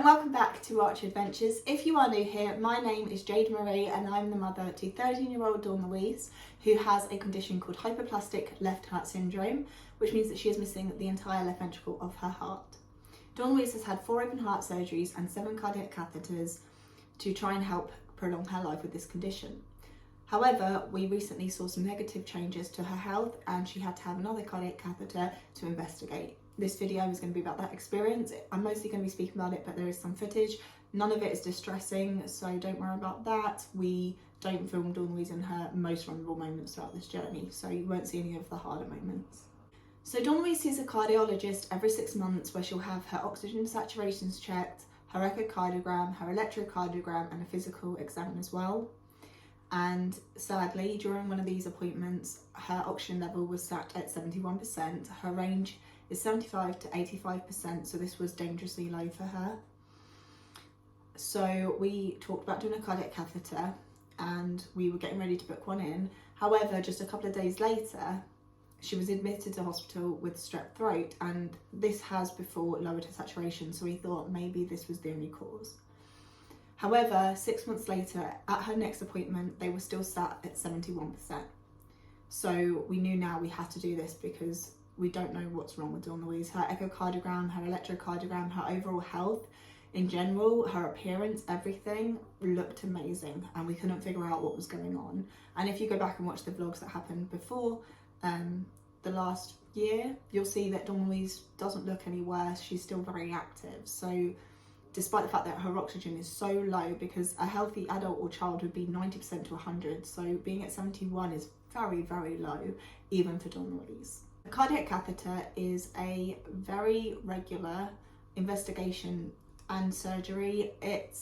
welcome back to Arch Adventures. If you are new here, my name is Jade Marie and I'm the mother to 13-year-old Dawn Louise, who has a condition called Hypoplastic Left Heart Syndrome, which means that she is missing the entire left ventricle of her heart. Dawn Louise has had 4 open heart surgeries and 7 cardiac catheters to try and help prolong her life with this condition. However, we recently saw some negative changes to her health and she had to have another cardiac catheter to investigate. This video is going to be about that experience. I'm mostly going to be speaking about it, but there is some footage. None of it is distressing, so don't worry about that. We don't film Dawn Louise in her most vulnerable moments throughout this journey, so you won't see any of the harder moments. So Dawn Louise sees a cardiologist every 6 months where she'll have her oxygen saturations checked, her echocardiogram, her electrocardiogram, and a physical exam as well. And sadly, during one of these appointments, her oxygen level was sat at 71%. Her range is 75 to 85%, so this was dangerously low for her. So we talked about doing a cardiac catheter and we were getting ready to book one in. However, just a couple of days later, she was admitted to hospital with strep throat, and this has before lowered her saturation, so we thought maybe this was the only cause. However, 6 months later, at her next appointment, they were still sat at 71%. So we knew now we had to do this because we don't know what's wrong with Dawn Louise. Her echocardiogram, her electrocardiogram, her overall health in general, her appearance, everything looked amazing, and we couldn't figure out what was going on. And if you go back and watch the vlogs that happened before the last year, you'll see that Dawn Louise doesn't look any worse. She's still very active. So despite the fact that her oxygen is so low, because a healthy adult or child would be 90% to 100, so being at 71 is very, very low, even for Dawn Louise. A cardiac catheter is a very regular investigation and surgery. It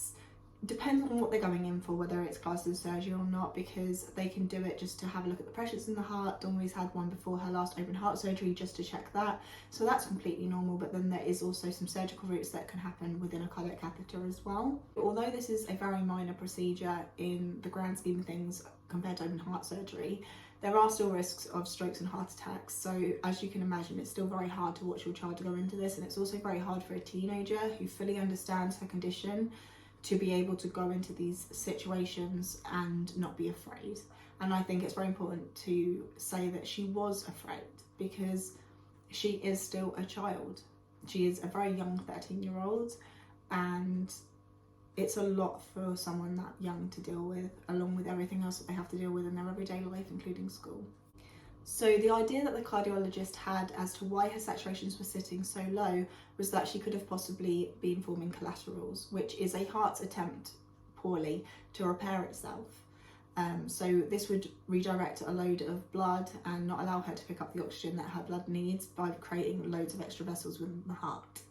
depends on what they're going in for, whether it's classed as surgery or not, because they can do it just to have a look at the pressures in the heart. Dawn Louise had one before her last open heart surgery just to check that, so that's completely normal. But then there is also some surgical routes that can happen within a cardiac catheter as well. Although this is a very minor procedure in the grand scheme of things compared to open heart surgery, there are still risks of strokes and heart attacks. So as you can imagine, it's still very hard to watch your child go into this, and it's also very hard for a teenager who fully understands her condition to be able to go into these situations and not be afraid. And I think it's very important to say that she was afraid, because she is still a child. She is a very young 13-year-old, and it's a lot for someone that young to deal with, along with everything else that they have to deal with in their everyday life, including school. So the idea that the cardiologist had as to why her saturations were sitting so low was that she could have possibly been forming collaterals, which is a heart's attempt, poorly, to repair itself. So this would redirect a load of blood and not allow her to pick up the oxygen that her blood needs by creating loads of extra vessels within the heart.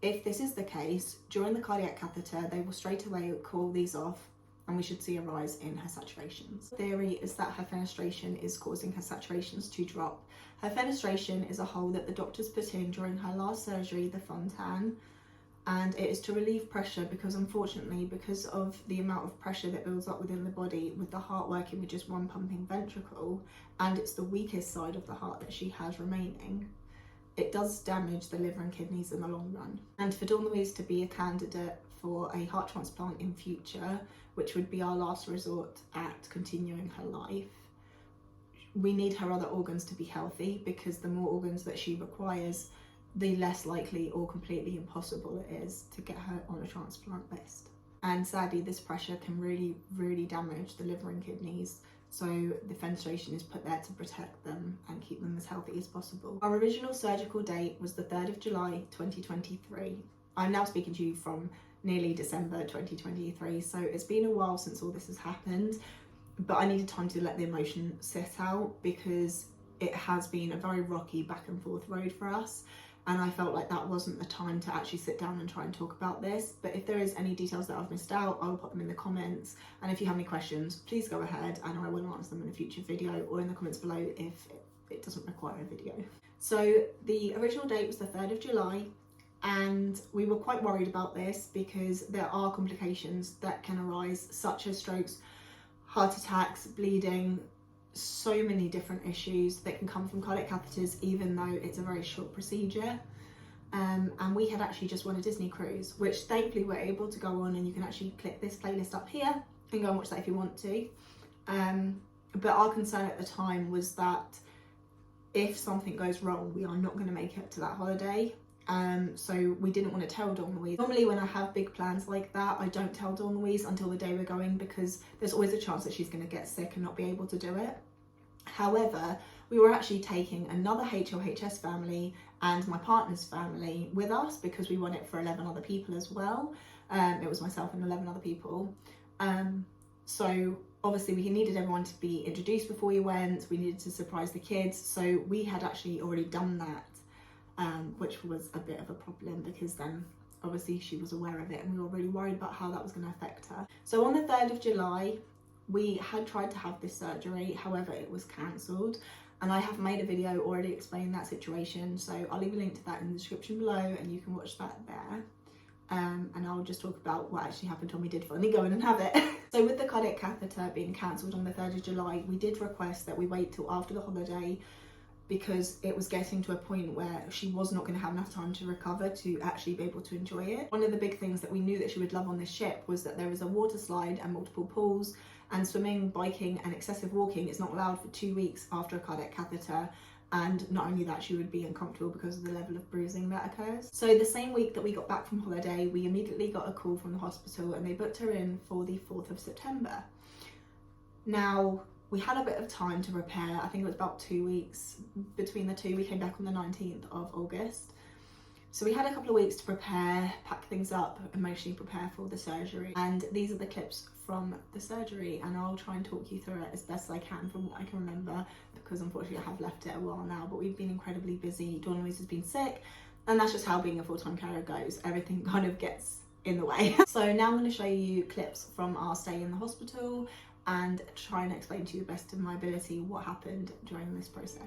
If this is the case, during the cardiac catheter, they will straight away call these off, and we should see a rise in her saturations. The theory is that her fenestration is causing her saturations to drop. Her fenestration is a hole that the doctors put in during her last surgery, the Fontan, and it is to relieve pressure, because unfortunately, because of the amount of pressure that builds up within the body with the heart working with just one pumping ventricle, and it's the weakest side of the heart that she has remaining, it does damage the liver and kidneys in the long run. And for Dawn Louise to be a candidate for a heart transplant in future, which would be our last resort at continuing her life, we need her other organs to be healthy, because the more organs that she requires, the less likely or completely impossible it is to get her on a transplant list. And sadly, this pressure can really, really damage the liver and kidneys. So the fenestration is put there to protect them and keep them as healthy as possible. Our original surgical date was the 3rd of July 2023. I'm now speaking to you from nearly December 2023, so it's been a while since all this has happened, but I needed time to let the emotion sit out, because it has been a very rocky back and forth road for us, and I felt like that wasn't the time to actually sit down and try and talk about this. But if there is any details that I've missed out, I will put them in the comments, and if you have any questions, please go ahead and I will answer them in a future video, or in the comments below if it doesn't require a video. So the original date was the 3rd of July, and we were quite worried about this because there are complications that can arise, such as strokes, heart attacks, bleeding, so many different issues that can come from cardiac catheters, even though it's a very short procedure. and we had actually just won a Disney cruise, which thankfully we're able to go on, and you can actually click this playlist up here and go and watch that if you want to. But our concern at the time was that if something goes wrong, we are not going to make it to that holiday. So we didn't want to tell Dawn Louise. Normally when I have big plans like that, I don't tell Dawn Louise until the day we're going, because there's always a chance that she's going to get sick and not be able to do it. However, we were actually taking another HLHS family and my partner's family with us, because we won it for 11 other people as well. It was myself and 11 other people. So obviously we needed everyone to be introduced before we went. We needed to surprise the kids. So we had actually already done that, which was a bit of a problem, because then obviously she was aware of it and we were really worried about how that was going to affect her. So on the 3rd of July, we had tried to have this surgery, however it was cancelled, and I have made a video already explaining that situation, so I'll leave a link to that in the description below and you can watch that there. And I'll just talk about what actually happened when we did finally go in and have it. So with the cardiac catheter being cancelled on the 3rd of July, we did request that we wait till after the holiday, because it was getting to a point where she was not going to have enough time to recover to actually be able to enjoy it. One of the big things that we knew that she would love on this ship was that there was a water slide and multiple pools, and swimming, biking and excessive walking is not allowed for 2 weeks after a cardiac catheter. And not only that, she would be uncomfortable because of the level of bruising that occurs. So the same week that we got back from holiday, we immediately got a call from the hospital and they booked her in for the 4th of September. Now, we had a bit of time to prepare. I think it was about 2 weeks between the two. We came back on the 19th of August. So we had a couple of weeks to prepare, pack things up, emotionally prepare for the surgery. And these are the clips from the surgery, and I'll try and talk you through it as best I can from what I can remember, because unfortunately I have left it a while now, but we've been incredibly busy. Dawn Louise has been sick, and that's just how being a full-time carer goes. Everything kind of gets in the way. So now I'm going to show you clips from our stay in the hospital and try and explain to you the best of my ability what happened during this process.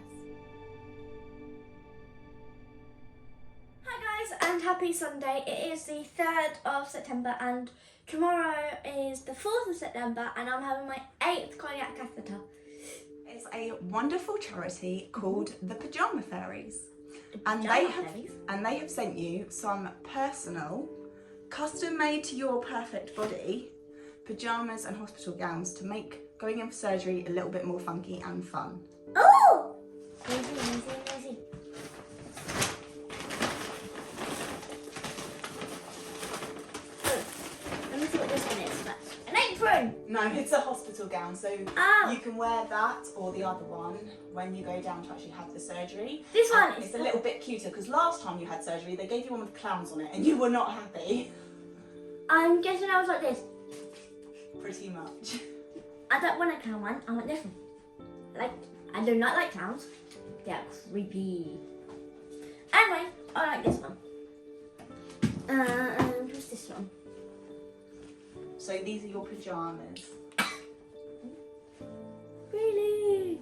And happy Sunday. It is the 3rd of September and tomorrow is the 4th of September and I'm having my 8th cardiac catheter. It's a wonderful charity called the Pyjama Fairies. And they have sent you some personal, custom made to your perfect body pyjamas and hospital gowns to make going in for surgery a little bit more funky and fun. Oh! Easy. No, it's a hospital gown, so you can wear that or the other one when you go down to actually have the surgery. This one is a little bit cuter, because last time you had surgery they gave you one with clowns on it and you were not happy. I'm guessing I was like this. Pretty much. I don't want a clown one, I want this one. I do not like clowns. They're creepy. Anyway, I like this one. And what's this one? So these are your pyjamas. Really?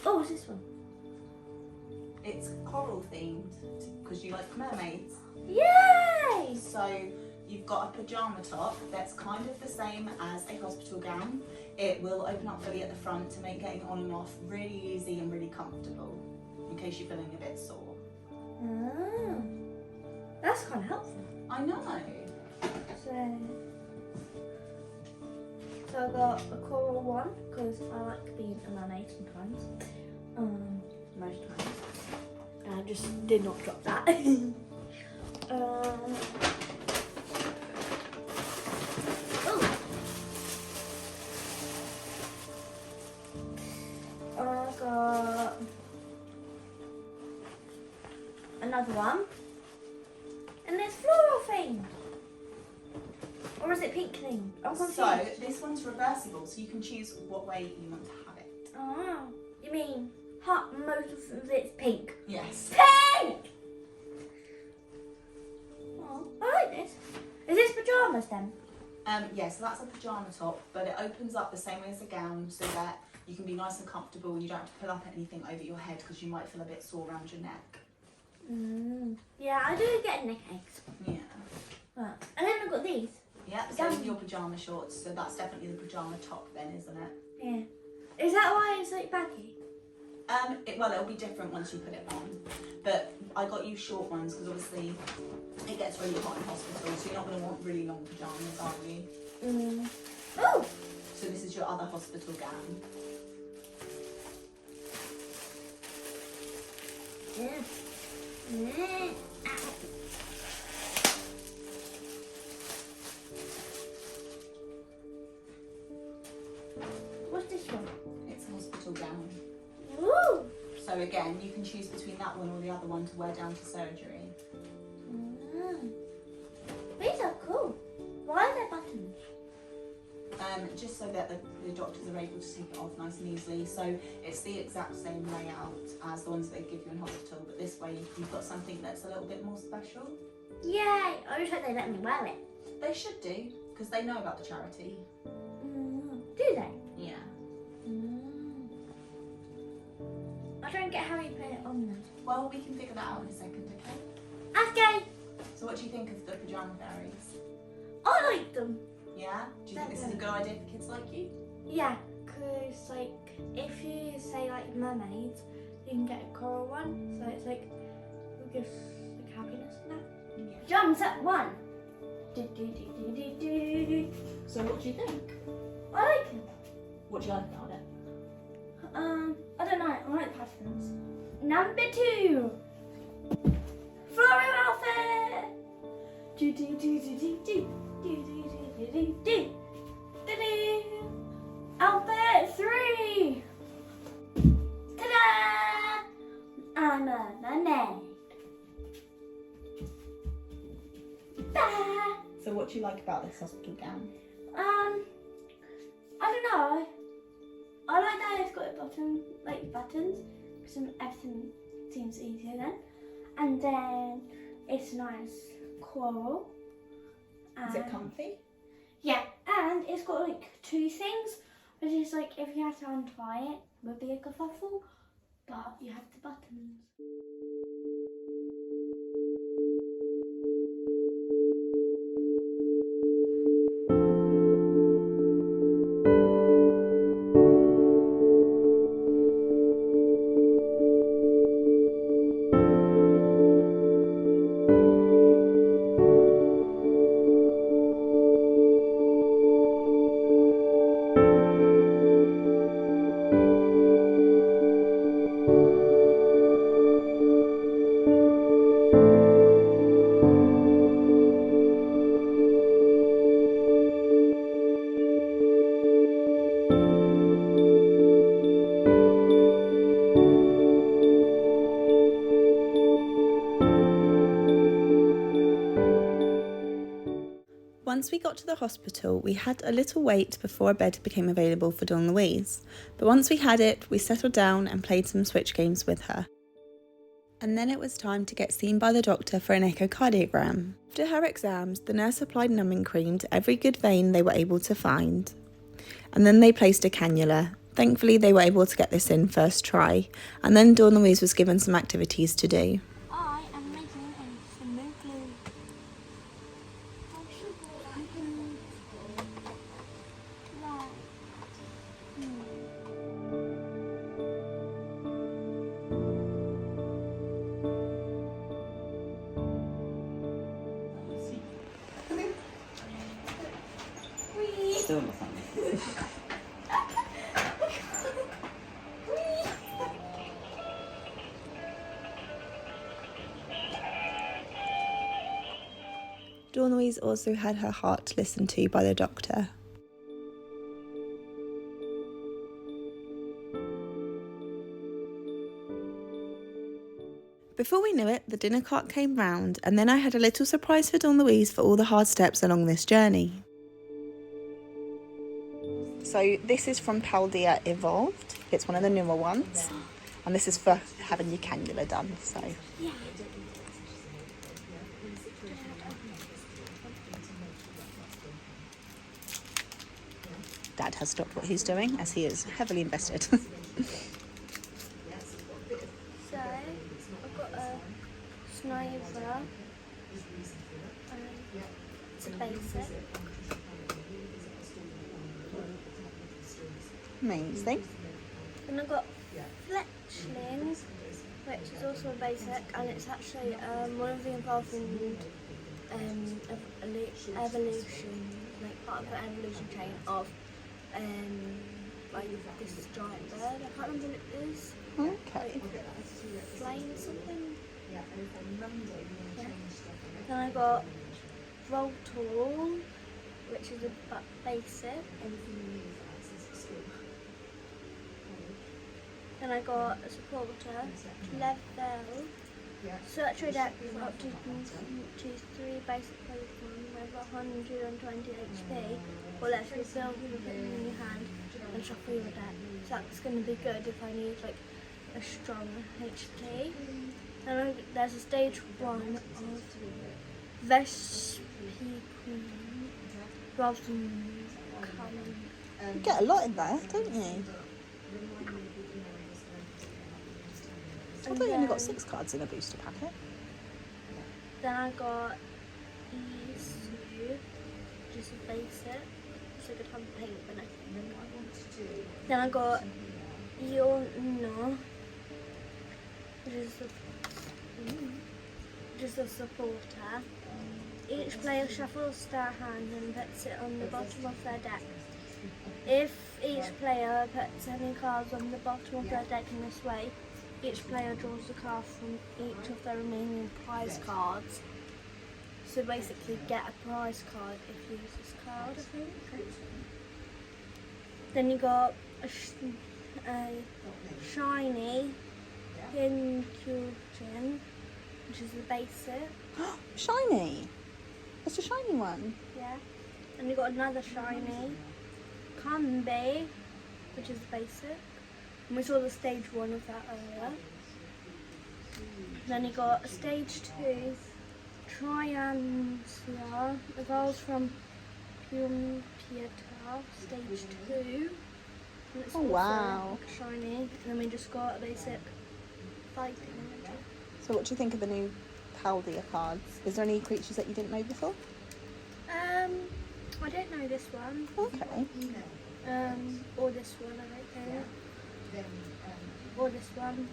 Oh, what's this one? It's coral themed, because you like mermaids. Yay! So you've got a pyjama top that's kind of the same as a hospital gown. It will open up fully at the front to make getting on and off really easy and really comfortable, in case you're feeling a bit sore. Oh, that's kind of helpful. I know. So I got a coral one because I like being a mermaid sometimes. Most times. And I just did not drop that. I got another one. And it's floral themed. Or is it pink themed? I'm confused. So this one's reversible, so you can choose what way you want to have it. Oh, you mean most of it's pink? Yes. Pink! Oh, I like this. Is this pyjamas then? Yeah, so that's a pyjama top, but it opens up the same way as a gown, so that you can be nice and comfortable and you don't have to pull up anything over your head because you might feel a bit sore around your neck. Yeah, I do get neck aches. Yeah. And then I've got these. Yeah, so those are your pyjama shorts, so that's definitely the pyjama top then, isn't it? Yeah. Is that why it's like baggy? It'll be different once you put it on. But I got you short ones because obviously it gets really hot in hospital, so you're not going to want really long pyjamas, are you? Oh! So this is your other hospital gown. What's this one? It's a hospital gown. Ooh! So again, you can choose between that one or the other one to wear down to surgery. These are cool. Why are there buttons? Just so that the doctors are able to take it off nice and easily. So it's the exact same layout as the ones that they give you in hospital, but this way you've got something that's a little bit more special. Yay! I wish they let me wear it. They should do, because they know about the charity. Do they? Yeah. I don't get how you put it on then. Well, we can figure that out in a second, okay? Okay! So what do you think of the pyjama fairies? I like them. Yeah? Do you think this is a good idea for kids like you? Yeah, because like if you say like mermaids, you can get a coral one, so it's like it gives like happiness and that. Yeah. Jumps at one. So what do you think? I like it. What do you like about it? I don't know. I like patterns. Number 2. Floral outfit. Outfit 3. Ta-da! I'm a mermaid. Ta! So what do you like about this hospital gown? I don't know. I like that it's got a button, like buttons, because everything seems easier then. And then it's nice coral. Is it comfy? Yeah, and it's got like 2 things, which is like if you had to untie it, it would be a kerfuffle, but you have the buttons. Once we got to the hospital, we had a little wait before a bed became available for Dawn Louise, but once we had it, we settled down and played some switch games with her. And then it was time to get seen by the doctor for an echocardiogram. After her exams, the nurse applied numbing cream to every good vein they were able to find. And then they placed a cannula. Thankfully, they were able to get this in first try, and then Dawn Louise was given some activities to do. I am making a cement glue. Still nothing. Dawn Louise also had her heart listened to by the doctor. Before we knew it, the dinner cart came round, and then I had a little surprise for Dawn Louise for all the hard steps along this journey. So this is from Paldea Evolved. It's one of the newer ones, and this is for having your cannula done. So Yeah. Dad has stopped what he's doing as he is heavily invested. So I've got a sniper to base it. Amazing. And I've got flex hatchlings, which is also a basic, and it's actually one of the involving evolution, like part of the evolution chain of like this giant bird. I can't remember what it is. Okay. Flame something. Yeah. Then I got Voltor, which is a basic. Then I got a supporter, level, surgery depth up to 3 basic Pokemon with 120 HP, or less refill with it in your hand and shuffle your deck. So that's going to be good if I need like a strong HP. Then there's a stage 1 of Vespiquen, rather than coming. You get a lot in there, don't you? I thought you only got 6 cards in a booster packet. Then I got Isu, which is a basic, so I could have paint but nothing. Then I got Iona, which is a supporter. Each player shuffles their hand and puts it on the bottom of their deck. If each player puts any cards on the bottom of their deck in this way, each player draws a card from each of their remaining prize cards. So basically get a prize card if you use this card, I think. Then you got a shiny Incursion, which is the basic. Shiny! It's a shiny one. Yeah. And you got another shiny Combi, which is the basic. And we saw the stage 1 of that earlier. Then you got a stage 2 Triancula, evolves from Pediatric, stage 2. And it's Oh, also wow. shiny. And then we just got a basic fighting energy. So what do you think of the new Paldea cards? Is there any creatures that you didn't know before? I don't know this one. Okay. Or this one, I don't know. Or this one.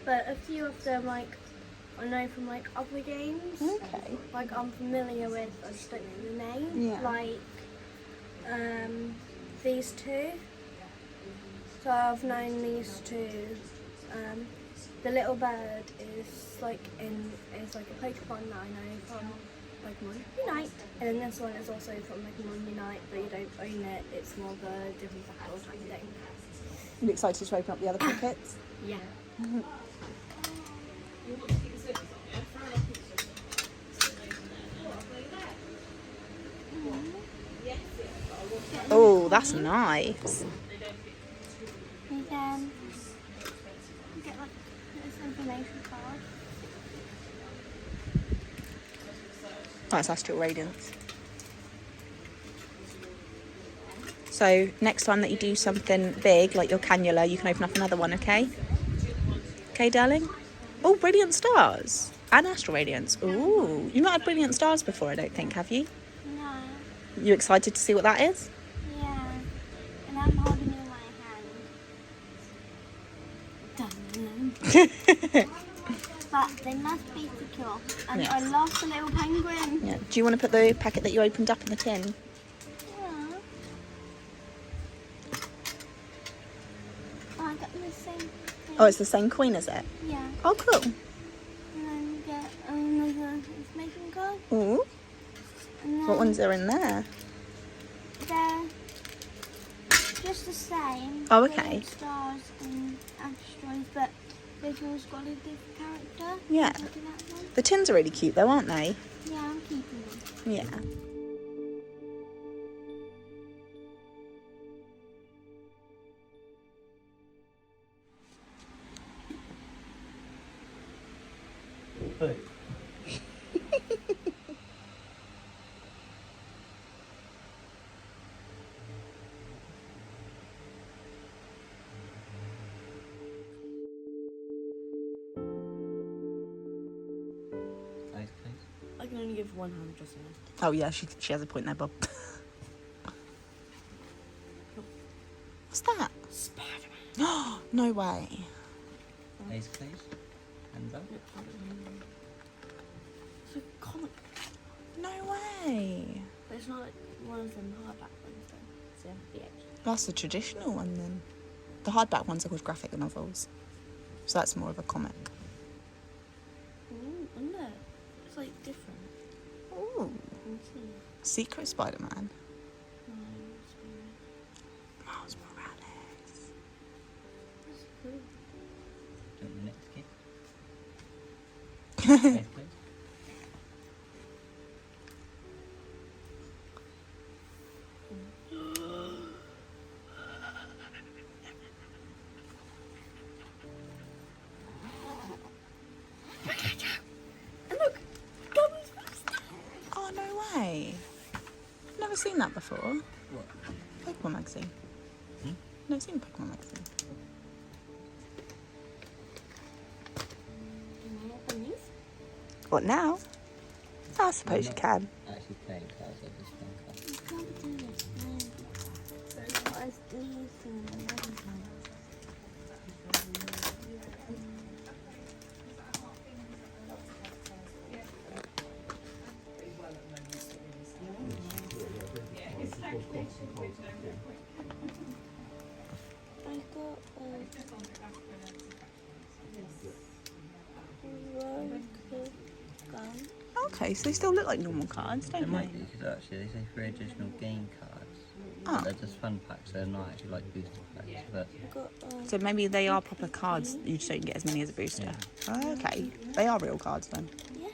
But a few of them, like, I know from, like, other games. Okay. Like, I'm familiar with, I just don't know the name. Yeah. Like, these two. So I've known these two. The little bird is like a Pokemon that I know from Pokemon Unite, and then this one is also from Pokemon Unite, but you don't own it. It's more of a different battle type thing. Are you excited to open up the other packets? Yeah. Oh, that's nice. You can get like this information card. That's Astral Radiance. So next time that you do something big, like your cannula, you can open up another one, okay? Okay, darling? Oh, Brilliant Stars. And Astral Radiance. Ooh, you've not had Brilliant Stars before, I don't think, have you? No. You excited to see what that is? Yeah. And I'm holding it in my hand. But they must be secure. And Yes. I love the little penguin. Yeah. Do you want to put the packet that you opened up in the tin? Yeah. I got the same thing. Oh, it's the same queen, is it? Yeah. Oh, cool. And then you get another information card. Ooh. And then What ones are in there? they're just the same. Oh, okay. With stars and asteroids, but they've always got a different character. Yeah. Look at that one. The tins are really cute though, aren't they? Yeah, I'm keeping them. Yeah. Hey. I can only give one hand just now. Oh yeah, she has a point there, Bob. What's that? Spider-Man. No way. Eyes closed. Hands up. It's a common. No way. But it's not like one of them hardback ones though. It's a VH. That's the traditional one then. The hardback ones are called graphic novels. So that's more of a comic. Ooh, isn't it? It's like different. Ooh. Let's see. Secret Spider-Man. No, it's weird. Miles Morales. That's cool. Do you want the next kid? Eyes closed. And look, Dobby's first. Oh, no way. Never seen that before. What? Pokémon magazine. Hmm? Never seen Pokémon magazine. Can I open these? What now? I suppose you can. Actually playing cards at this one. I can't do it. No. So what is these and everything? I got gun. Okay, so they still look like normal cards, They don't might they? be, because actually they say 3 additional game cards. Oh. They're just fun packs, they're not actually like booster packs, but I got So maybe they are proper cards, you just don't get as many as a booster. Oh, okay, they are real cards then. yeah.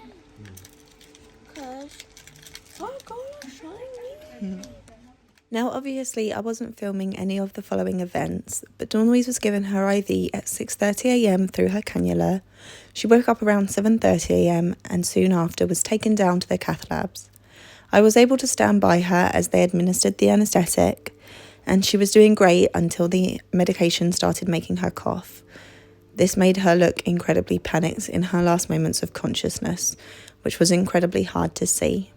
Cause oh god, shiny. Now, obviously, I wasn't filming any of the following events, but Dawn Louise was given her IV at 6:30 a.m. through her cannula. She woke up around 7:30 a.m. and soon after was taken down to the cath labs. I was able to stand by her as they administered the anaesthetic, and she was doing great until the medication started making her cough. This made her look incredibly panicked in her last moments of consciousness, which was incredibly hard to see.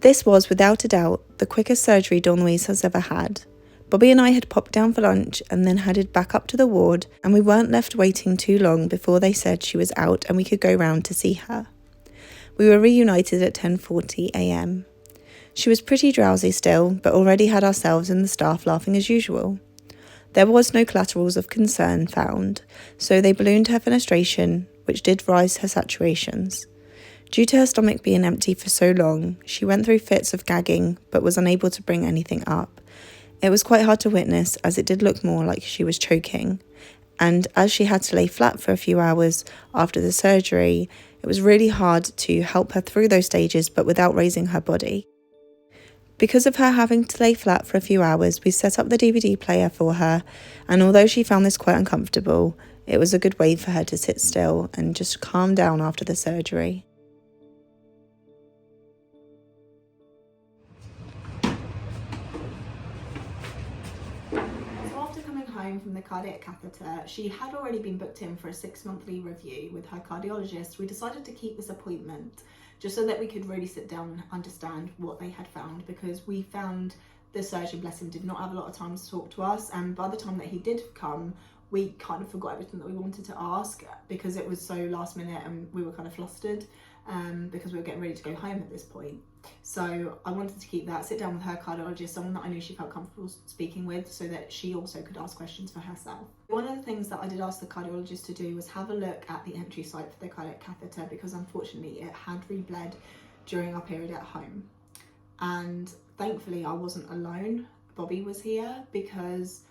This was, without a doubt, the quickest surgery Dawn Louise has ever had. Bobby and I had popped down for lunch and then headed back up to the ward, and we weren't left waiting too long before they said she was out and we could go round to see her. We were reunited at 10:40 a.m. She was pretty drowsy still, but already had ourselves and the staff laughing as usual. There was no collaterals of concern found, so they ballooned her fenestration, which did rise her saturations. Due to her stomach being empty for so long, she went through fits of gagging but was unable to bring anything up. It was quite hard to witness as it did look more like she was choking, and as she had to lay flat for a few hours after the surgery, it was really hard to help her through those stages but without raising her body. Because of her having to lay flat for a few hours, we set up the DVD player for her, and although she found this quite uncomfortable, it was a good way for her to sit still and just calm down after the surgery. Home from the cardiac catheter, she had already been booked in for a 6-monthly review with her cardiologist. We decided to keep this appointment just so that we could really sit down and understand what they had found, because we found the surgeon, bless him, did not have a lot of time to talk to us, and by the time that he did come, we kind of forgot everything that we wanted to ask because it was so last minute and we were kind of flustered because we were getting ready to go home at this point. So I wanted to keep that, sit down with her cardiologist, someone that I knew she felt comfortable speaking with, so that she also could ask questions for herself. One of the things that I did ask the cardiologist to do was have a look at the entry site for the cardiac catheter, because unfortunately it had rebled during our period at home. And thankfully I wasn't alone. Bobby was here, because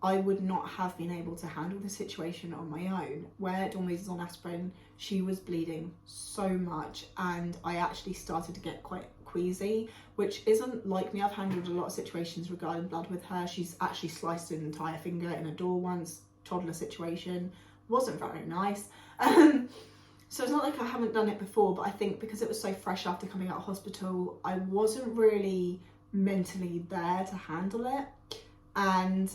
I would not have been able to handle the situation on my own. Where Dawn Louise is on aspirin, she was bleeding so much, and I actually started to get quite queasy, which isn't like me. I've handled a lot of situations regarding blood with her. She's actually sliced an entire finger in a door once, toddler situation. Wasn't very nice. So it's not like I haven't done it before, but I think because it was so fresh after coming out of hospital, I wasn't really mentally there to handle it. And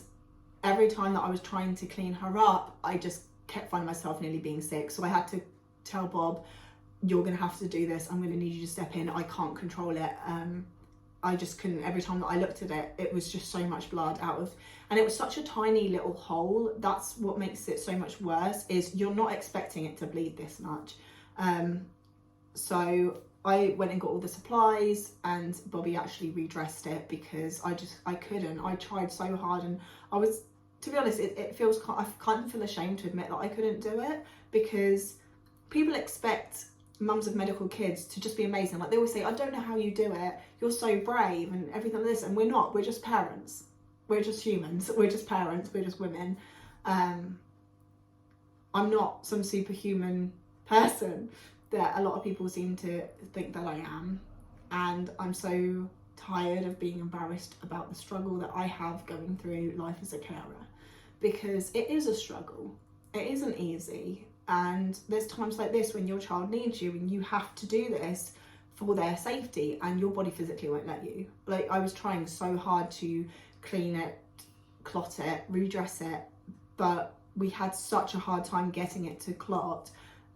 every time that I was trying to clean her up, I just kept finding myself nearly being sick. So I had to tell Bob, you're going to have to do this. I'm going to need you to step in. I can't control it. I just couldn't, every time that I looked at it, it was just so much blood out of, and it was such a tiny little hole. That's what makes it so much worse, is you're not expecting it to bleed this much. So I went and got all the supplies, and Bobby actually redressed it because I couldn't. I tried so hard, and I was, to be honest, it feels, I kind of feel ashamed to admit that I couldn't do it, because people expect mums of medical kids to just be amazing. Like they always say, I don't know how you do it, you're so brave and everything like this, and we're not, we're just parents, we're just humans, we're just parents, we're just women. I'm not some superhuman person that a lot of people seem to think that I am, and I'm so tired of being embarrassed about the struggle that I have going through life as a carer, because it is a struggle, it isn't easy. And there's times like this when your child needs you and you have to do this for their safety, and your body physically won't let you. Like, I was trying so hard to clean it, clot it, redress it, but we had such a hard time getting it to clot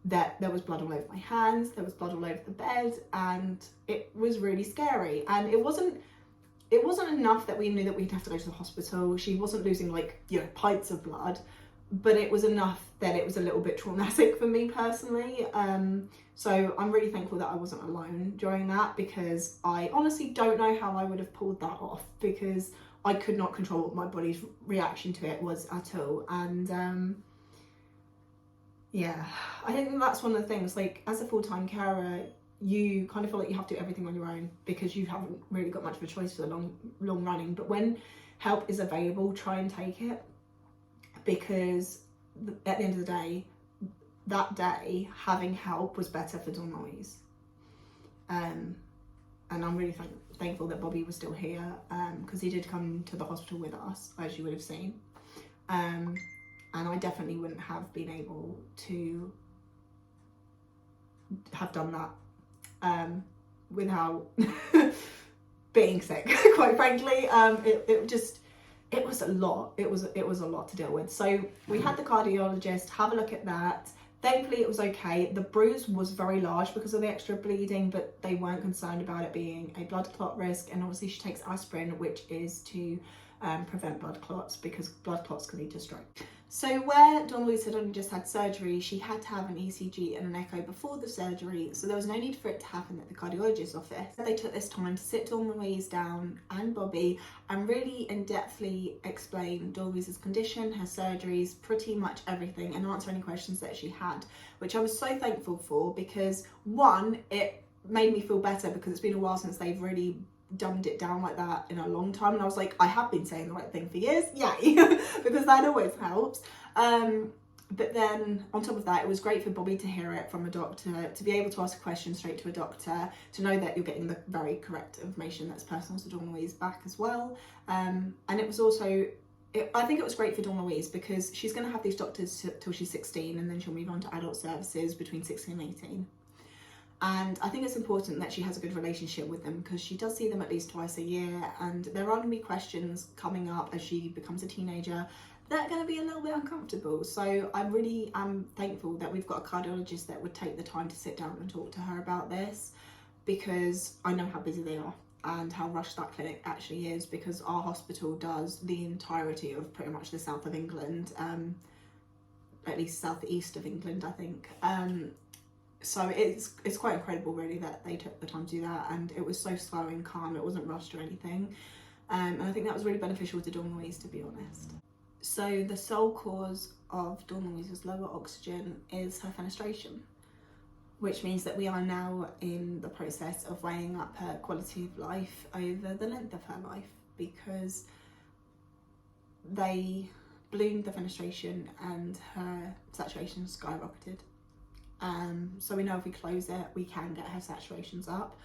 that there was blood all over my hands, there was blood all over the bed, and it was really scary. And it wasn't enough that we knew that we'd have to go to the hospital. She wasn't losing, like, you know, pints of blood, but it was enough that it was a little bit traumatic for me personally. So I'm really thankful that I wasn't alone during that, because I honestly don't know how I would have pulled that off, because I could not control what my body's reaction to it was at all. And yeah, I think that's one of the things, like, as a full-time carer, you kind of feel like you have to do everything on your own because you haven't really got much of a choice for the long running. But when help is available, try and take it, because at the end of the day, that day, having help was better for Dawn Louise. And I'm really thankful that Bobby was still here, because he did come to the hospital with us, as you would have seen. And I definitely wouldn't have been able to have done that without being sick, quite frankly. It was a lot. It was a lot to deal with. So we had the cardiologist have a look at that. Thankfully it was okay. The bruise was very large because of the extra bleeding, but they weren't concerned about it being a blood clot risk. And obviously she takes aspirin, which is to prevent blood clots, because blood clots can lead to stroke. So where Dawn Louise had only just had surgery, she had to have an ECG and an echo before the surgery, so there was no need for it to happen at the cardiologist's office. They took this time to sit Dawn Louise down and Bobby and really in-depthly explain Dawn Louise's condition, her surgeries, pretty much everything, and answer any questions that she had, which I was so thankful for, because one, it made me feel better, because it's been a while since they've really dumbed it down like that in a long time, and I was like, I have been saying the right thing for years, yay, because that always helps. But then on top of that, it was great for Bobby to hear it from a doctor, to be able to ask a question straight to a doctor, to know that you're getting the very correct information that's personal to Dawn Louise back as well. And it was also, I think it was great for Dawn Louise, because she's going to have these doctors till she's 16, and then she'll move on to adult services between 16 and 18. And I think it's important that she has a good relationship with them, because she does see them at least twice a year, and there are going to be questions coming up as she becomes a teenager that are going to be a little bit uncomfortable. So I really am thankful that we've got a cardiologist that would take the time to sit down and talk to her about this, because I know how busy they are and how rushed that clinic actually is, because our hospital does the entirety of pretty much the south of England, at least southeast of England, I think. So it's quite incredible really that they took the time to do that, and it was so slow and calm, it wasn't rushed or anything. And I think that was really beneficial to Dawn Louise, to be honest. So the sole cause of Dawn Louise's lower oxygen is her fenestration, which means that we are now in the process of weighing up her quality of life over the length of her life, because they ballooned the fenestration and her saturation skyrocketed. So we know if we close it, we can get her saturations up,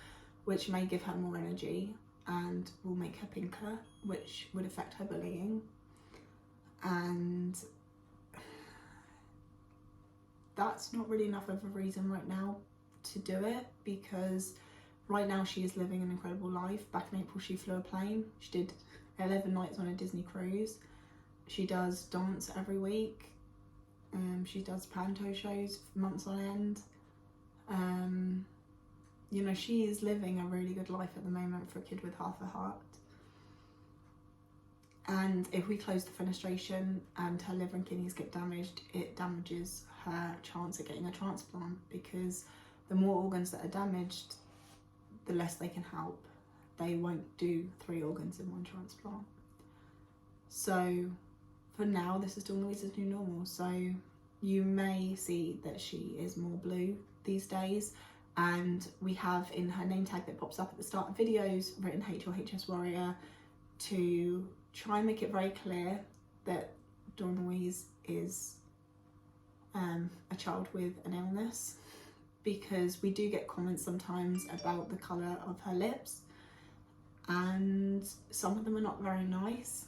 which may give her more energy and will make her pinker, which would affect her bullying. And that's not really enough of a reason right now to do it, because right now she is living an incredible life. Back in April, she flew a plane. She did 11 nights on a Disney cruise. She does dance every week. She does panto shows for months on end. you know, she is living a really good life at the moment for a kid with half a heart. And if we close the fenestration and her liver and kidneys get damaged, it damages her chance of getting a transplant, because the more organs that are damaged, the less they can help. They won't do 3 organs in one transplant. So for now, this is Dawn Louise's new normal. So you may see that she is more blue these days, and we have in her name tag that pops up at the start of videos written HLHS Warrior, to try and make it very clear that Dawn Louise is a child with an illness, because we do get comments sometimes about the colour of her lips, and some of them are not very nice,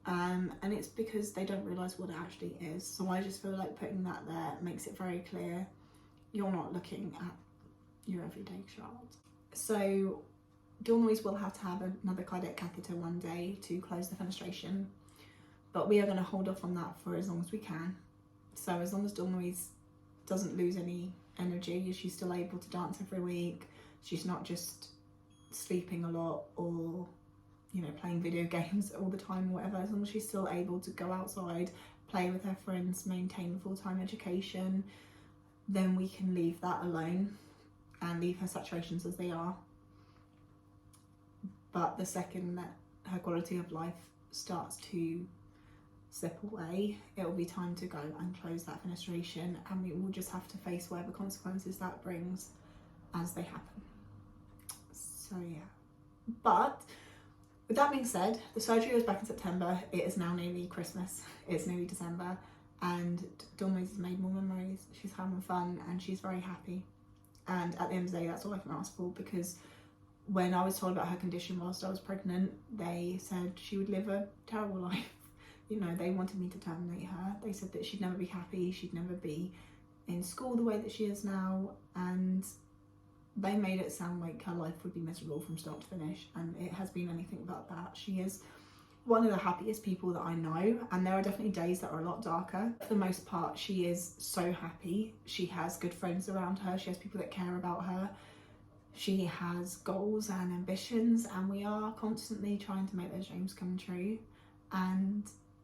and it's because they don't realise what it actually is. So I just feel like putting that there makes it very clear you're not looking at your everyday child. So Dawn Louise will have to have another cardiac catheter one day to close the fenestration, but we are going to hold off on that for as long as we can. So as long as Dawn Louise doesn't lose any energy, she's still able to dance every week, she's not just sleeping a lot or, you know, playing video games all the time or whatever, as long as she's still able to go outside, play with her friends, maintain full-time education, then we can leave that alone and leave her saturations as they are. But the second that her quality of life starts to slip away, it will be time to go and close that fenestration, and we will just have to face whatever consequences that brings as they happen. So yeah, but with that being said, the surgery was back in September. It is now nearly Christmas, it's nearly December, and Dawn Louise has made more memories, she's having fun, and she's very happy. And at the end of the day, that's all I can ask for, because when I was told about her condition whilst I was pregnant, they said she would live a terrible life. You know, they wanted me to terminate her. They said that she'd never be happy, she'd never be in school the way that she is now, and they made it sound like her life would be miserable from start to finish, and it has been anything but that. She is one of the happiest people that I know, and there are definitely days that are a lot darker. For the most part, she is so happy. She has good friends around her, she has people that care about her, she has goals and ambitions, and we are constantly trying to make those dreams come true, and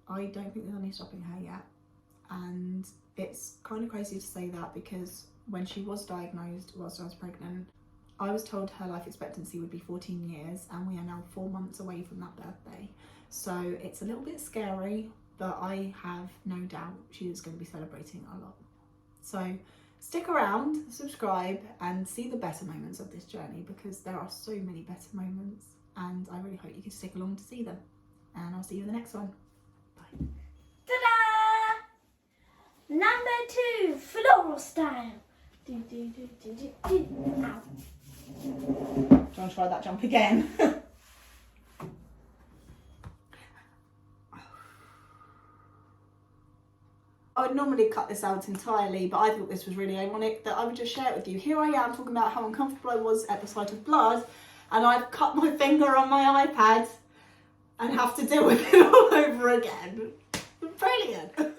I don't think there's any stopping her yet. And it's kind of crazy to say that, because when she was diagnosed whilst I was pregnant, I was told her life expectancy would be 14 years, and we are now 4 months away from that birthday. So it's a little bit scary, but I have no doubt she is going to be celebrating a lot. So stick around, subscribe, and see the better moments of this journey, because there are so many better moments, and I really hope you can stick along to see them. And I'll see you in the next one. Bye. Ta-da! Number 2, floral style. Do, do, do, do, do, do. Ow. Do you want to try that jump again? I would normally cut this out entirely, but I thought this was really ironic that I would just share it with you. Here I am talking about how uncomfortable I was at the sight of blood, and I've cut my finger on my iPad and have to deal with it all over again. Brilliant.